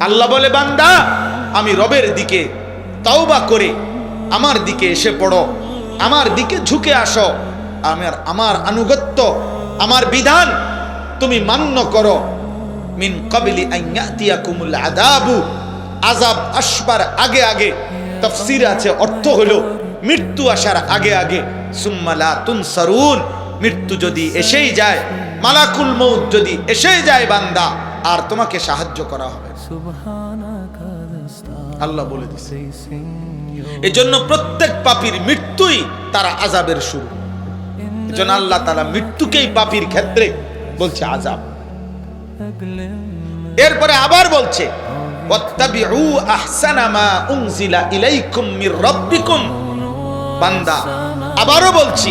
আল্লাহ বলে, বান্দা আমি রবের দিকে তওবা করে আমার দিকে এসে পড়ো, আমার দিকে ঝুঁকে আসো, আমার আনুগত্য, আমার বিধান তুমি মান্য করো। মিন ক্বাবলি আন ইয়াতিয়াকুমুল আযাবু, আযাব আসবার আগে আগে। তাফসীরে আছে, অর্থ হলো মৃত্যু আসার আগে আগে। সুম্মা লা তুনসারুন, মৃত্যু যদি এসেই যায়, মালাকুল মউত যদি এসেই যায় বান্দা, আর তোমাকে সাহায্য করা হবে না। আল্লাহ বলে দিয়েছে। এজন্য প্রত্যেক পাপীর মৃত্যুই তারা আযাবের শুরু। এজন্য আল্লাহ তাআলা মৃত্যুকেই পাপীর ক্ষেত্রে বলছে আযাব। এরপরে আবার বলছে, ওয়াত্তাবিউ আহসানা মা উনজিলা ইলাইকুম মির রাব্বিকুম। বান্দা আবারও বলছি,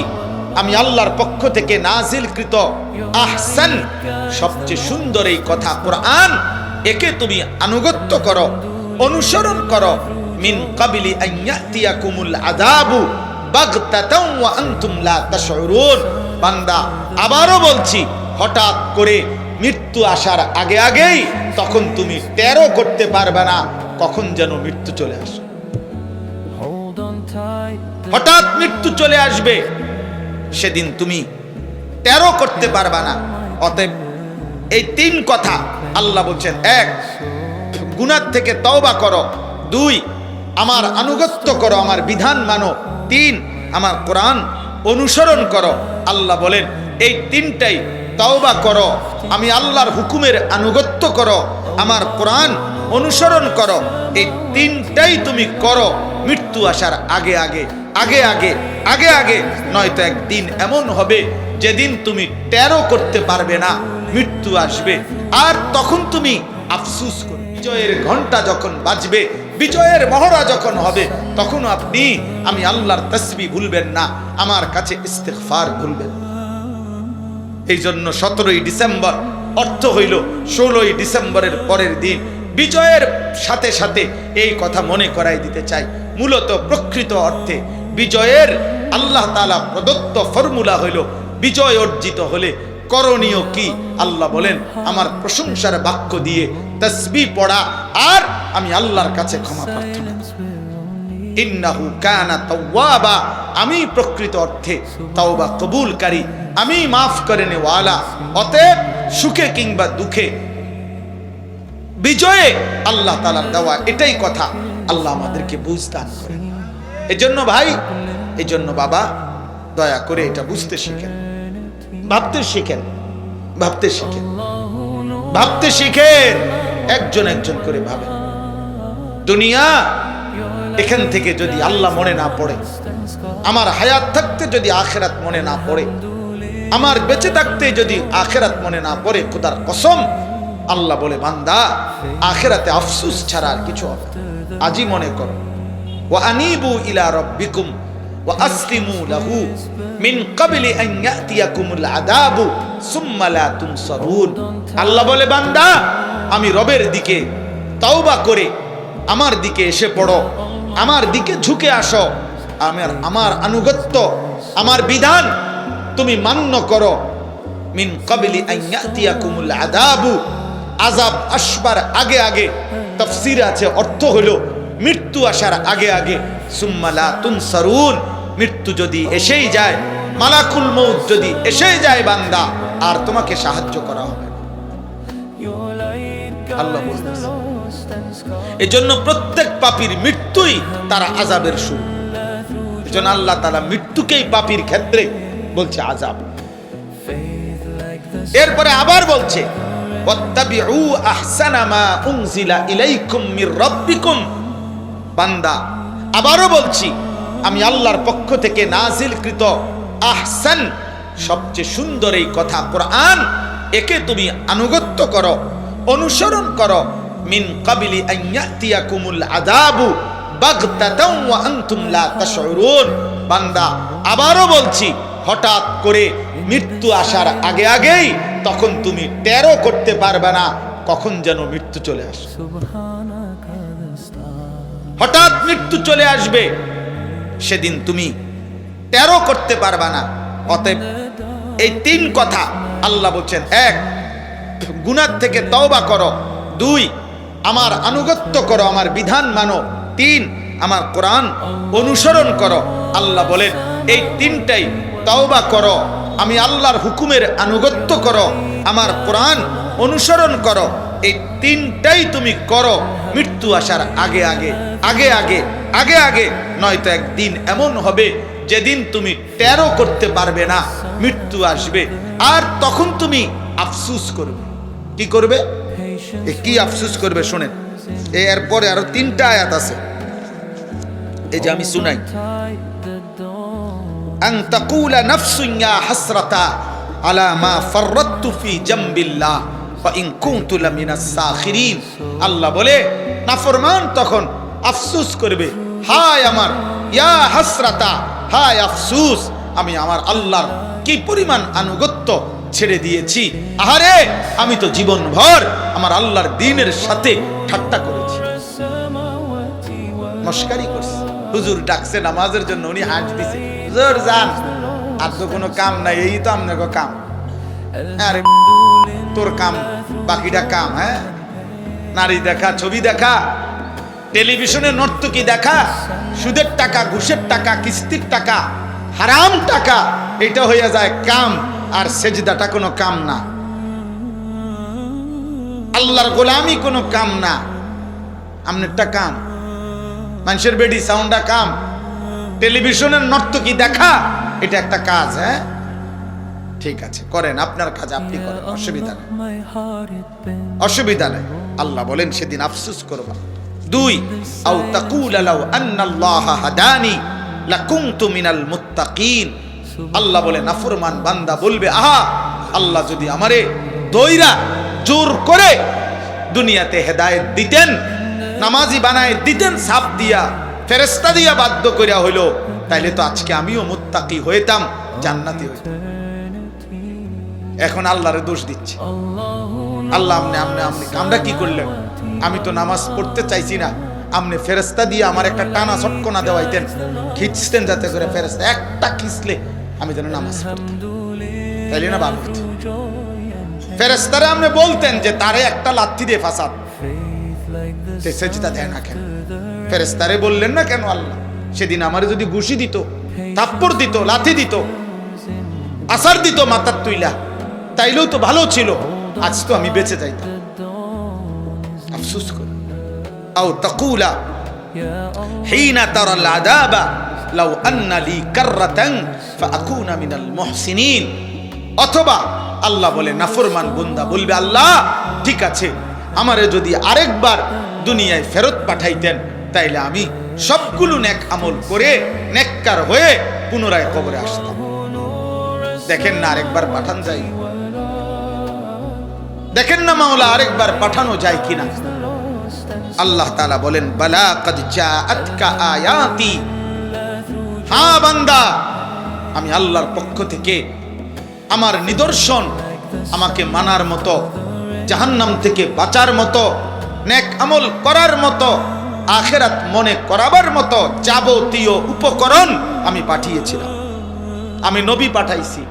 আমি আল্লাহর পক্ষ থেকে নাজিলকৃত আহসান, সবচেয়ে সুন্দর এই কথা কোরআন, একে তুমি আনুগত্য করো, অনুসরণ করো। মিন ক্বাবলি আন ইয়াতিয়াকুমুল আযাবু বাগতাতাও ওয়া আনতুম লা তাশউরুন। বান্দা আবারও বলছি, হঠাৎ করে মৃত্যু আসার আগে আগেই তখন তুমি টেরও করতে পারবে না কখন যেন মৃত্যু চলে আসে। হঠাৎ মৃত্যু চলে আসবে, সেদিন তুমি টেরও করতে পারবে না। অতএব এই তিন কথা আল্লাহ বলছেন, এক, গুনাহ থেকে তওবা করো, দুই, আমার আনুগত্য করো, আমার বিধান মানো, তিন, আমার কোরআন অনুসরণ করো। আল্লাহ বলেন এই তিনটাই, তওবা করো, আমি আল্লাহর হুকুমের আনুগত্য করো, আমার কোরআন অনুসরণ করো, এই তিনটাই তুমি করো মৃত্যু আসার আগে আগে, আগে আগে, আগে আগে। নয়তো একদিন এমন হবে যেদিন তুমি টেরও করতে পারবে না মৃত্যু আসবে, আর তখন তুমি আফসোস করবে। বিজয়ের ঘন্টা যখন বাজবে, বিজয়ের মহড়া যখন হবে, তখন আপনি আমি আল্লাহর তাসবিহ ভুলবেন না, আমার কাছে ইস্তিগফার ভুলবেন না। এই জন্য 17ই ডিসেম্বর অর্থ হইল 16ই ডিসেম্বরের পরের দিন। বিজয়ের সাথে সাথে এই কথা মনে করাই দিতে চাই, মূলত প্রকৃত অর্থে বিজয়ের আল্লাহ তাআলা প্রদত্ত ফর্মুলা হইল, বিজয় অর্জিত হলে করণীয় কি? আল্লাহ বলেন, আমার প্রশংসার বাক্য দিয়ে তাসবিহ পড়া, আর আমি আল্লাহর কাছে ক্ষমা প্রার্থনা। ইন্নাহু কানা তাওয়াবা, আমি প্রকৃত অর্থে তওবা কবুলকারী, আমি মাফ করে নেওয়ালা। অতএব সুখে কিংবা দুঃখে, বিজয়ে আল্লাহ তাআলার দেওয়া এটাই কথা। আল্লাহ আমাদেরকে বুঝ দান করেন। এজন্য ভাই, এজন্য বাবা, দয়া করে এটা বুঝতে শিখেন, ভাবতে শিখেন, ভাবতে শিখেন, ভাবতে শিখেন। একজন একজন করে ভাবেন। দুনিয়া, এখান থেকে যদি আল্লাহ মনে না পড়ে, আমার হায়াত থাকতে যদি আখিরাত মনে না পড়ে, আমার বেঁচে থাকতে যদি আখিরাত মনে না পড়ে, খোদার কসম, আল্লাহ বলে, বান্দা আখিরাতে আফসোস ছাড়া আর কিছু হবে না। আজই মনে করো, ওয়া আনিবু ইলা রাব্বিকুম ওয়া আসলিমু লাহু মিন ক্বাবলি আন ইয়াতিয়াকুমুল আযাবু সুম্মা লা তুনসারুন। আল্লাহ বলে, বান্দা আমি রবের দিকে তওবা করে আমার দিকে এসে পড়ো, আমার দিকে ঝুঁকে আসো, আমার আনুগত্য, আমার বিধান তুমি মান্য করো। মিন ক্বাবলি আন ইয়াতিয়াকুমুল আযাবু, আযাব আসবার আগে আগে। তাফসীরে আছে, অর্থ হলো মৃত্যু আসার আগে আগে। সুম্মা লা তুনসারুন, মৃত্যু যদি এসেই যায়, মালাকুল মউত যদি এসেই যায় বান্দা, আর তোমাকে সাহায্য করা হবে না। আল্লাহ বলতেছে, এজন্য প্রত্যেক পাপীর মৃত্যুই তারা আযাবের শুরু। এজন্য আল্লাহ তাআলা মৃত্যুকেই পাপীর ক্ষেত্রে বলছে আযাব। এরপরে আবার বলছে, ওয়াত্তাবিউ আহসানা মা উনজিলা ইলাইকুম মির রাব্বিকুম। বান্দা আবারও বলছি, আমি আল্লাহর পক্ষ থেকে নাজিলকৃত আহসান, সবচেয়ে সুন্দর এই কথা কোরআন, একে তুমি আনুগত্য করো, অনুসরণ করো। মিন ক্বাবলি আন ইয়াতিয়াকুমুল আযাবু বাগতাতাও ওয়া আনতুম লা তাশউরুন। বান্দা আবারও বলছি, হঠাৎ করে মৃত্যু আসার আগে আগেই তখন তুমি টেরও করতে পারবে না কখন যেন মৃত্যু চলে আসে। হঠাৎ মৃত্যু চলে আসবে, সেদিন তুমি টেরও করতে পারবে না। অতএব এই তিন কথা আল্লাহ বলছেন, এক, গুনাহ থেকে তওবা করো, দুই, আমার আনুগত্য করো, আমার বিধান মানো। 3, আমার কোরআন অনুসরণ করো। আল্লাহ বলেন এই 3টাই তওবা করো, আমি আল্লাহর হুকুমের আনুগত্য করো, আমার কোরআন অনুসরণ করো। এই 3টাই তুমি করো মৃত্যু আসার আগে আগে আগে আগে আগে আগে, নয়তো একদিন এমন হবে যেদিন তুমি টেরও করতে পারবে না মৃত্যু আসবে, আর তখন তুমি আফসোস করবে। কি করবে? কি আফসোস করবে শোনেন। এরপরে আরো 3টা আয়াত আছে, এই যে আমি শুনাই। আন তাকুলা নাফসুন ইয়া হাসরাতা আলা মা ফাররাতু ফি জামবিল্লাহ ওয়া ইন কুনতু লামিনাস সাখিরিন। আল্লাহ বলে নাফরমান তখন আফসোস করবে, হায় আমার, ইয়া হাসরাতা, হায় আফসোস, আমি আমার আল্লাহর কি পরিমাণ আনুগত্য ছেড়ে দিয়েছি। আহারে, আমি তো জীবনভর আমার আল্লাহর দ্বীনের সাথে ঠাট্টা করেছি, মস্কারি করছি। হুজুর ডাকছে নামাজের জন্য, উনি হাঁট দিছে, হুজুর যান, আর তো কোনো কাম নাই, এই তো আপনার কাম। আরে তোর কাম, বাকিটা কাম। হ্যাঁ, নারী দেখা, ছবি দেখা, টেলিভিশনে নর্তকী দেখা, সুদের টাকা, ঘুষের টাকা, কিস্তির টাকা, হারাম টাকা, এটা হয়ে যায় কাম। আর সেজদাটা কোনো কাম না, আল্লাহর গোলামি কোনো কাম না। আমনেরটা কাম, মানুষের বেডি সাউন্ডা কাম, টেলিভিশনের নর্তকী দেখা এটা একটা কাজ। হ্যাঁ, ঠিক আছে, করেন আপনার কাজ, আপনি করেন, অসুবিধা নেই, অসুবিধা নেই। আল্লাহ বলেন সেদিন আফসোস করবা। 2, আও তাকুলা লাউ আন্নাল্লাহা হাদানি লাকুনতু মিনাল মুত্তাকিন। আল্লাহ বলে নাফরমান বান্দা বলবে, আহা, আল্লাহ যদি আমারে দইরা জোর করে দুনিয়াতে হেদায়েত দিতেন, নামাজি বানায় দিতেন, সাপ দিয়া, ফেরেশতা দিয়া বাধ্য করিয়া হইলো, তাইলে তো আজকে আমিও মুত্তাকি হইতাম, জান্নাতি হইতাম। এখন আল্লাহরে দোষ দিচ্ছে, আল্লাহ আমরা কি করলেন? আমি তো নামাজ পড়তে চাইছি না, আপনি ফেরেশতা দিয়ে আমার একটা টানা চটকনা দেওয়াইতেন, খিঁচতেন, যাতে করে ফেরেশতা একটা খিঁচলে আমি যেন নামাজ পড়তাম, তাইলে না ভালো হতো। ফেরেশতারে আপনি বলতেন যে তারে একটা লাথি দিয়ে ফাঁসাত, সেজদা দেয় না কেন? ফেরেশতারে বললেন না কেন? আল্লাহ সেদিন আমারে যদি ঘুষি দিত, থাপ্পড় দিত, লাথি দিত, আসার দিত মাথার তুইলা, তাইলেও তো ভালো ছিল, আজ তো আমি বেঁচে যাইতাম। আফসোস কর। আও তাকুলা হিনা তারাল আযাবা লাউ আন্না লি কাররাতান ফাআকুনা মিনাল মুহসিনিন। অথবা আল্লাহ বলে নাফরমান বান্দা বলবে, আল্লাহ ঠিক আছে, আমারে যদি আরেকবার দুনিয়ায় ফেরত পাঠাইতেন, তাইলে আমি সবগুলো নেক আমল করে নেককার হয়ে পুনরায় কবরে আসতাম। দেখেন না আরেকবার পাঠান যায়, দেখেন না মাওলা আরেকবার পাঠানো যায় কিনা। আল্লাহ তাআলা বলেন, বালা কাদ জাআতকা আয়াতি, হ্যাঁ বান্দা, আমি আল্লাহর পক্ষ থেকে আমার নিদর্শন, আমাকে মানার মতো, জাহান্নাম থেকে বাঁচার মতো, নেক আমল করার মতো, আখিরাত মনে করাবার মতো যাবতীয় উপকরণ আমি পাঠিয়েছিলাম। আমি নবী পাঠাইছি,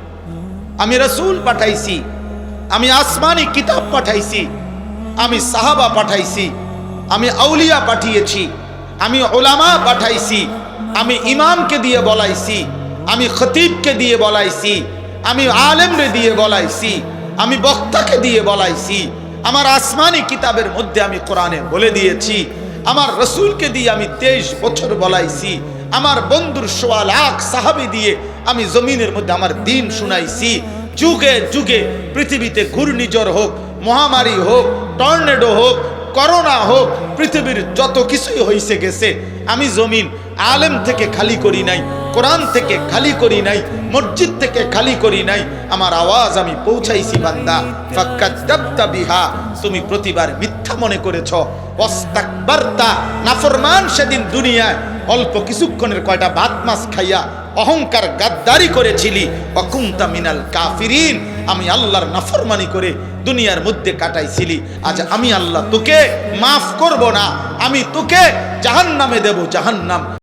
আমি রাসূল পাঠাইছি, আমি আসমানি কিতাব পাঠাইছি, আমি সাহাবা পাঠাইছি, আমি আউলিয়া পাঠিয়েছি, আমি উলামা পাঠাইছি, আমি ইমামকে দিয়ে বলাইছি, আমি খতিবকে দিয়ে বলাইছি, আমি আলেমরে দিয়ে বলাইছি, আমি বক্তাকে দিয়ে বলাইছি। আমার আসমানি কিতাবের মধ্যে আমি কোরআনে বলে দিয়েছি, আমার রসুলকে দিয়ে আমি 23 বছর বলাইছি, আমার বন্ধুর 1.25 লাখ সাহাবী দিয়ে আমি জমিনের মধ্যে আমার দ্বীন শুনাইছি। যুগে যুগে পৃথিবীতে ঘূর্ণিঝড় হোক, মহামারী হোক, টর্নেডো হোক, করোনা হোক, পৃথিবীর যত কিছুই হইছে গেছে, আমি জমিন আলেম থেকে খালি করি নাই, কোরআন থেকে খালি করি নাই, মসজিদ থেকে খালি করি নাই, আমার আওয়াজ আমি পৌঁছাইছি বান্দা। ফাকাদ্দাবতা বিহা, তুমি প্রতিবার মিথ্যা মনে করেছ। ওয়াস্তাকবারতা, নাফরমান সেদিন দুনিয়ায় অল্প কিছুক্ষণের কয়টা ভাত মাছ খাইয়া অহংকার গাদ্দারি করেছিলি। ওয়াকুনতা মিনাল কাফিরিন, আমি আল্লাহর নাফরমানি করে দুনিয়ার মধ্যে কাটাইছিলি। আজ আমি আল্লাহ তোকে মাফ করব না, আমি তোকে জাহান্নামে দেব, জাহান্নাম।